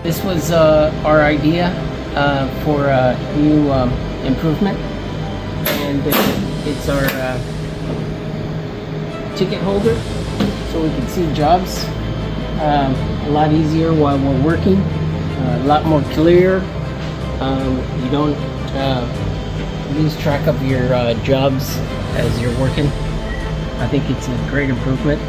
This was our idea for a new improvement, and it's our ticket holder, so we can see jobs a lot easier while we're working, a lot more clear. You don't lose track of your jobs as you're working. I think it's a great improvement.